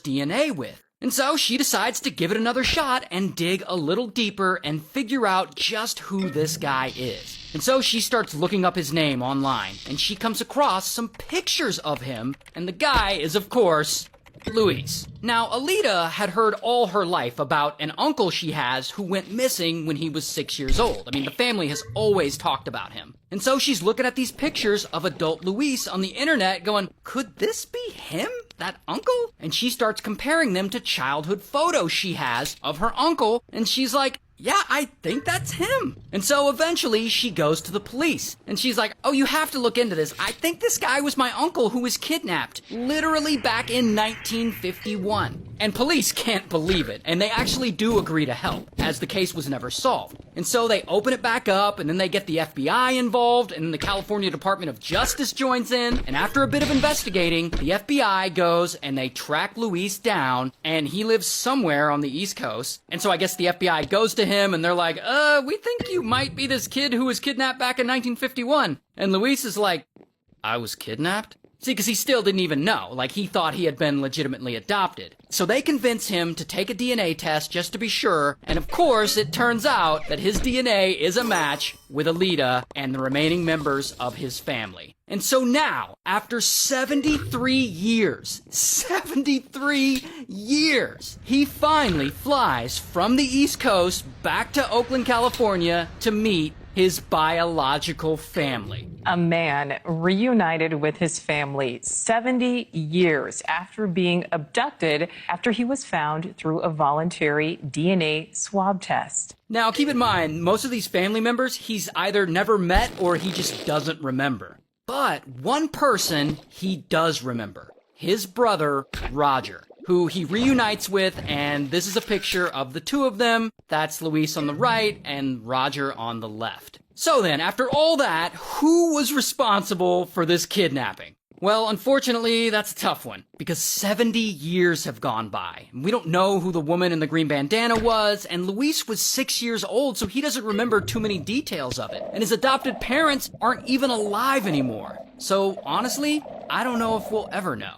DNA with. And so she decides to give it another shot and dig a little deeper and figure out just who this guy is. And so she starts looking up his name online, and she comes across some pictures of him, and the guy is, of course, Luis. Now, Alita had heard all her life about an uncle she has who went missing when he was 6 years old. I mean, the family has always talked about him. And so she's looking at these pictures of adult Luis on the internet going, could this be him? That uncle? And she starts comparing them to childhood photos she has of her uncle, and she's like, yeah, I think that's him. And so eventually she goes to the police and she's like, oh, you have to look into this. I think this guy was my uncle who was kidnapped literally back in 1951. And police can't believe it. And they actually do agree to help, as the case was never solved. And so they open it back up, and then they get the FBI involved, and then the California Department of Justice joins in. And after a bit of investigating, the FBI goes and they track Luis down, and he lives somewhere on the East Coast. And so I guess the FBI goes to him, and they're like, we think you might be this kid who was kidnapped back in 1951. And Luis is like, I was kidnapped? See, because he still didn't even know. Like, he thought he had been legitimately adopted. So they convince him to take a DNA test just to be sure, and of course, it turns out that his DNA is a match with Alita and the remaining members of his family. And so now, after 73 years, he finally flies from the East Coast back to Oakland, California to meet his biological family. A man reunited with his family 70 years after being abducted after he was found through a voluntary DNA swab test. Now, keep in mind, most of these family members he's either never met or he just doesn't remember. But one person he does remember. His brother, Roger, who he reunites with, and this is a picture of the two of them. That's Luis on the right and Roger on the left. So then, after all that, who was responsible for this kidnapping? Well, unfortunately, that's a tough one, because 70 years have gone by. We don't know who the woman in the green bandana was, and Luis was 6 years old, so he doesn't remember too many details of it. And his adopted parents aren't even alive anymore. So, honestly, I don't know if we'll ever know.